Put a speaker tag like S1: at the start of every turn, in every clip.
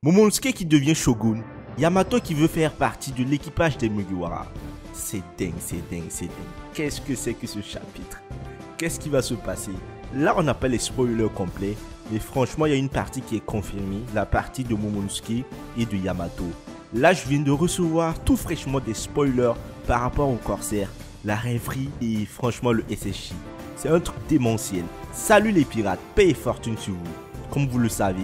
S1: Momonosuke qui devient shogun, Yamato qui veut faire partie de l'équipage des Mugiwara. C'est dingue, c'est dingue, c'est dingue. Qu'est-ce que c'est que ce chapitre? Qu'est-ce qui va se passer? Là, on n'a pas les spoilers complets, mais franchement, il y a une partie qui est confirmée, la partie de Momonosuke et de Yamato. Là, je viens de recevoir tout fraîchement des spoilers par rapport au corsaire, la rêverie et franchement le SSJ. C'est un truc démentiel. Salut les pirates, paix et fortune sur vous. Comme vous le savez,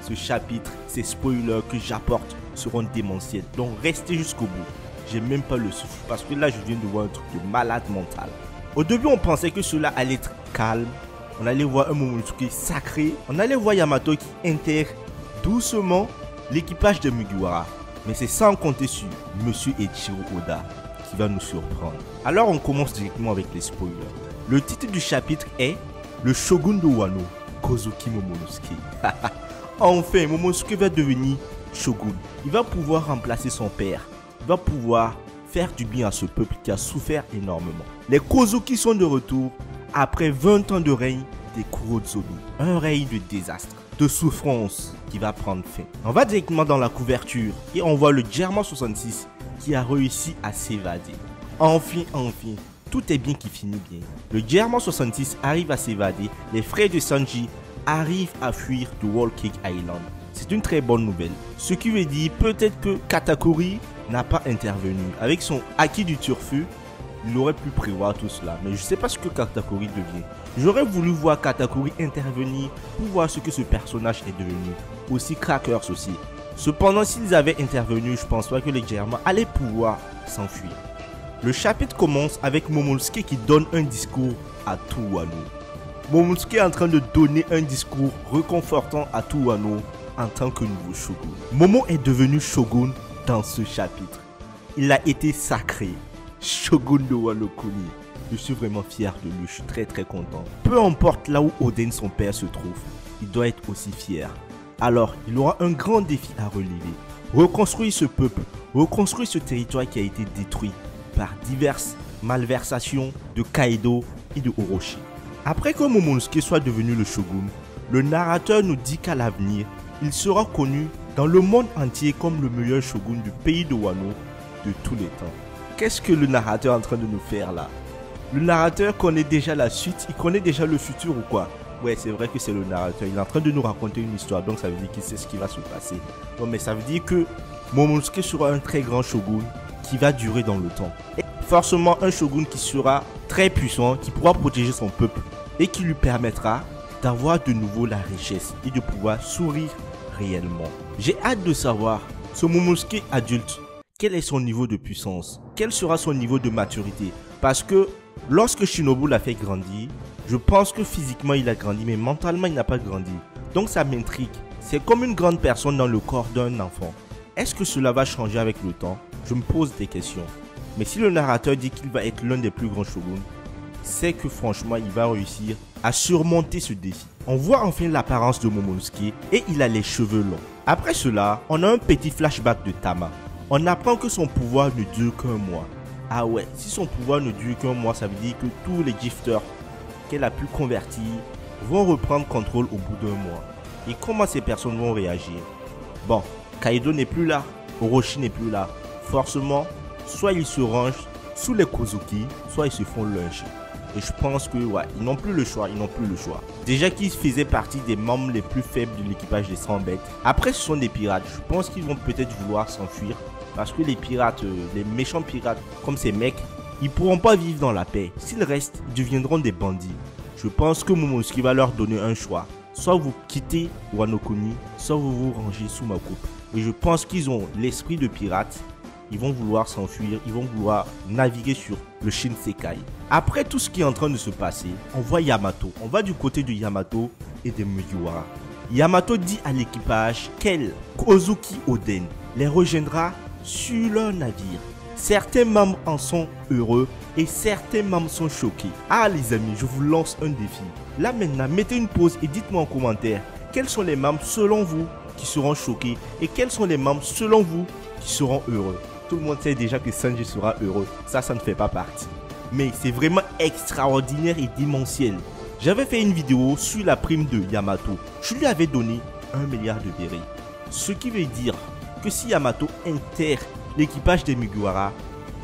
S1: ce chapitre, ces spoilers que j'apporte seront démentiels. Donc restez jusqu'au bout. J'ai même pas le souffle parce que là je viens de voir un truc de malade mental. Au début on pensait que cela allait être calme. On allait voir un Momonosuke sacré. On allait voir Yamato qui intègre doucement l'équipage de Mugiwara. Mais c'est sans compter sur Monsieur Eiichiro Oda qui va nous surprendre. Alors on commence directement avec les spoilers. Le titre du chapitre est Le Shogun de Wano, Kozuki Momonosuke. Enfin, Momonosuke va devenir shogun. Il va pouvoir remplacer son père. Il va pouvoir faire du bien à ce peuple qui a souffert énormément. Les Kozuki sont de retour après 20 ans de règne des Kurozono. Un règne de désastre, de souffrance qui va prendre fin. On va directement dans la couverture et on voit le German 66 qui a réussi à s'évader. Enfin, tout est bien qui finit bien. Le German 66 arrive à s'évader. Les frères de Sanji arrivent à fuir de Whole Cake Island. C'est une très bonne nouvelle. Ce qui veut dire peut-être que Katakuri n'a pas intervenu. Avec son acquis du turfu, il aurait pu prévoir tout cela. Mais je ne sais pas ce que Katakuri devient. J'aurais voulu voir Katakuri intervenir pour voir ce que ce personnage est devenu. Aussi Crackers aussi. Cependant, s'ils avaient intervenu, je ne pense pas que les Germains allaient pouvoir s'enfuir. Le chapitre commence avec Momonosuke qui donne un discours à tout Wano. Momonosuke est en train de donner un discours réconfortant à tout Wano en tant que nouveau shogun. Momo est devenu shogun dans ce chapitre. Il a été sacré shogun de Wano Kuni. Je suis vraiment fier de lui, je suis très content. Peu importe là où Oden son père se trouve, il doit être aussi fier. Alors, il aura un grand défi à relever. Reconstruire ce peuple, reconstruire ce territoire qui a été détruit par diverses malversations de Kaido et de Orochi. Après que Momonosuke soit devenu le shogun, le narrateur nous dit qu'à l'avenir, il sera connu dans le monde entier comme le meilleur shogun du pays de Wano de tous les temps. Qu'est-ce que le narrateur est en train de nous faire là? Le narrateur connaît déjà la suite, il connaît déjà le futur ou quoi? Ouais, c'est vrai que c'est le narrateur, il est en train de nous raconter une histoire, donc ça veut dire qu'il sait ce qui va se passer. Non mais ça veut dire que Momonosuke sera un très grand shogun qui va durer dans le temps. Et forcément un shogun qui sera très puissant, qui pourra protéger son peuple et qui lui permettra d'avoir de nouveau la richesse et de pouvoir sourire réellement. J'ai hâte de savoir, ce Momonosuke adulte, quel est son niveau de puissance? Quel sera son niveau de maturité? Parce que lorsque Shinobu l'a fait grandir, je pense que physiquement il a grandi, mais mentalement il n'a pas grandi. Donc ça m'intrigue. C'est comme une grande personne dans le corps d'un enfant. Est-ce que cela va changer avec le temps? Je me pose des questions. Mais si le narrateur dit qu'il va être l'un des plus grands shoguns, c'est que franchement il va réussir à surmonter ce défi. On voit enfin l'apparence de Momonosuke et il a les cheveux longs. Après cela, on a un petit flashback de Tama. On apprend que son pouvoir ne dure qu'un mois. Ah ouais, si son pouvoir ne dure qu'un mois, ça veut dire que tous les gifters qu'elle a pu convertir vont reprendre contrôle au bout d'un mois. Et comment ces personnes vont réagir? Bon, Kaido n'est plus là, Orochi n'est plus là. Forcément, soit ils se rangent sous les Kozuki, soit ils se font lyncher. Et je pense que ouais, ils n'ont plus le choix, Déjà qu'ils faisaient partie des membres les plus faibles de l'équipage des 100 bêtes. Après ce sont des pirates, je pense qu'ils vont peut-être vouloir s'enfuir. Parce que les pirates, les méchants pirates comme ces mecs, ils pourront pas vivre dans la paix. S'ils restent, ils deviendront des bandits. Je pense que Momonosuke va leur donner un choix. Soit vous quittez Wano Kuni, soit vous vous rangez sous ma coupe. Et je pense qu'ils ont l'esprit de pirate. Ils vont vouloir s'enfuir, ils vont vouloir naviguer sur le Shinsekai. Après tout ce qui est en train de se passer, on voit Yamato. On va du côté de Yamato et de Mugiwara. Yamato dit à l'équipage qu'elle, Kozuki Oden, les rejoindra sur leur navire. Certains membres en sont heureux et certains membres sont choqués. Ah les amis, je vous lance un défi. Là maintenant, mettez une pause et dites-moi en commentaire quels sont les membres selon vous qui seront choqués et quels sont les membres selon vous qui seront heureux. Tout le monde sait déjà que Sanji sera heureux, ça ne fait pas partie. Mais c'est vraiment extraordinaire et démentiel. J'avais fait une vidéo sur la prime de Yamato. Je lui avais donné 1 milliard de berries. Ce qui veut dire que si Yamato intègre l'équipage des Mugiwara,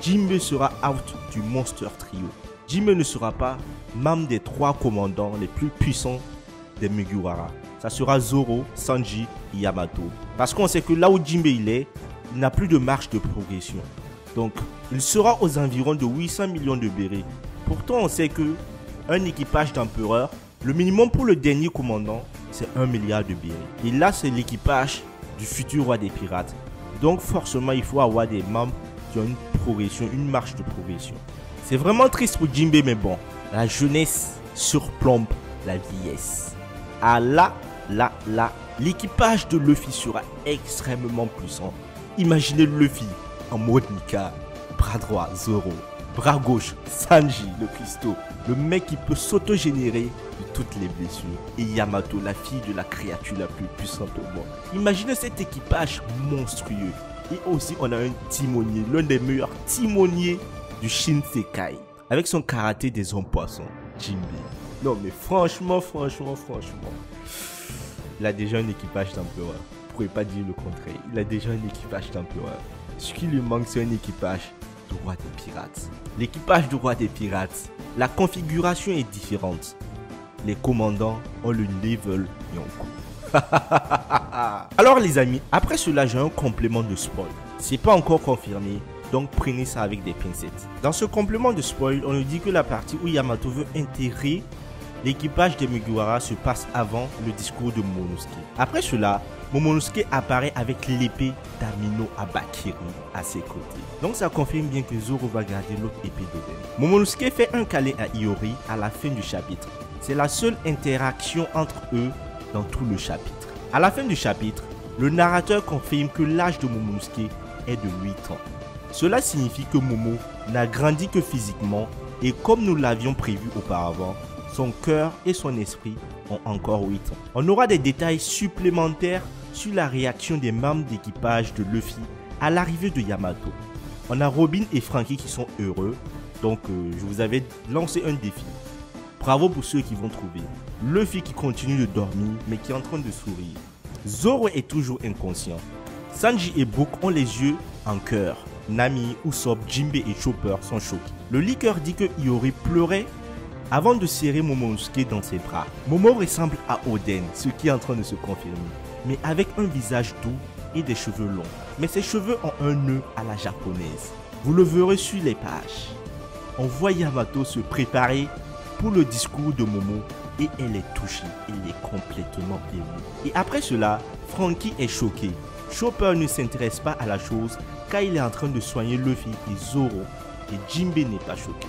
S1: Jinbei sera out du Monster Trio. Jinbei ne sera pas membre des 3 commandants les plus puissants des Mugiwara. Ça sera Zoro, Sanji et Yamato. Parce qu'on sait que là où Jinbei il n'a plus de marge de progression. Donc, il sera aux environs de 800 millions de bérets. Pourtant, on sait que un équipage d'empereur, le minimum pour le dernier commandant, c'est 1 milliard de bérets. Et là, c'est l'équipage du futur roi des pirates. Donc, forcément, il faut avoir des membres qui ont une progression, une marge de progression. C'est vraiment triste pour Jinbei, mais bon, la jeunesse surplombe la vieillesse. Ah là, l'équipage de Luffy sera extrêmement puissant. Imaginez Luffy en mode Nika, bras droit Zoro, bras gauche Sanji le cuistot, le mec qui peut s'auto-générer de toutes les blessures, et Yamato, la fille de la créature la plus puissante au monde. Imaginez cet équipage monstrueux. Et aussi on a un timonier, l'un des meilleurs timoniers du Shinsekai, avec son karaté des hommes poissons, Jinbei. Non mais franchement, il a déjà un équipage d'empereur. Vous ne pouvez pas dire le contraire. Il a déjà un équipage d'empereur. Ce qui lui manque, c'est un équipage de roi des pirates. L'équipage de roi des pirates, la configuration est différente. Les commandants ont le level Yonko. Alors les amis, après cela, j'ai un complément de spoil. C'est pas encore confirmé, donc prenez ça avec des pincettes. Dans ce complément de spoil, on nous dit que la partie où Yamato veut intégrer l'équipage des Mugiwara se passe avant le discours de Momonosuke. Après cela, Momonosuke apparaît avec l'épée d'Amino Abakiri à ses côtés. Donc ça confirme bien que Zoro va garder l'autre épée d'Oden. Momonosuke fait un câlin à Iori à la fin du chapitre. C'est la seule interaction entre eux dans tout le chapitre. À la fin du chapitre, le narrateur confirme que l'âge de Momonosuke est de 8 ans. Cela signifie que Momo n'a grandi que physiquement et comme nous l'avions prévu auparavant, son cœur et son esprit ont encore 8 ans. On aura des détails supplémentaires sur la réaction des membres d'équipage de Luffy à l'arrivée de Yamato. On a Robin et Franky qui sont heureux, donc je vous avais lancé un défi. Bravo pour ceux qui vont trouver. Luffy qui continue de dormir mais qui est en train de sourire. Zoro est toujours inconscient. Sanji et Brook ont les yeux en cœur. Nami, Usopp, Jinbei et Chopper sont choqués. Le leaker dit que Iori pleurait avant de serrer Momonosuke dans ses bras. Momo ressemble à Oden, ce qui est en train de se confirmer, mais avec un visage doux et des cheveux longs. Mais ses cheveux ont un nœud à la japonaise. Vous le verrez sur les pages. On voit Yamato se préparer pour le discours de Momo et elle est touchée, elle est complètement émue. Et après cela, Franky est choqué. Chopper ne s'intéresse pas à la chose car il est en train de soigner Luffy et Zoro et Jinbei n'est pas choqué.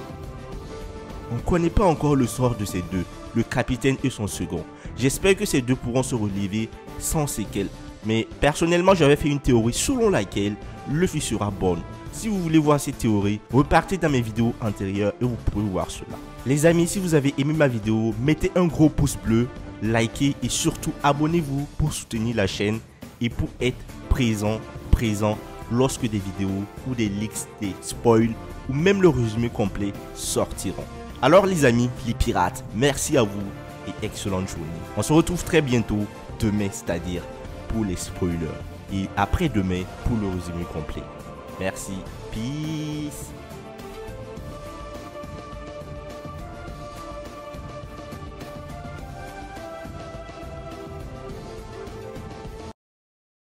S1: On ne connaît pas encore le sort de ces deux, le capitaine et son second. J'espère que ces deux pourront se relever sans séquelles. Mais personnellement, j'avais fait une théorie selon laquelle Luffy sera bon. Si vous voulez voir cette théorie, repartez dans mes vidéos antérieures et vous pouvez voir cela. Les amis, si vous avez aimé ma vidéo, mettez un gros pouce bleu, likez et surtout abonnez-vous pour soutenir la chaîne et pour être présent lorsque des vidéos ou des leaks, des spoils ou même le résumé complet sortiront. Alors les amis, les pirates, merci à vous et excellente journée. On se retrouve très bientôt, demain, c'est-à-dire pour les spoilers. Et après-demain pour le résumé complet. Merci, peace.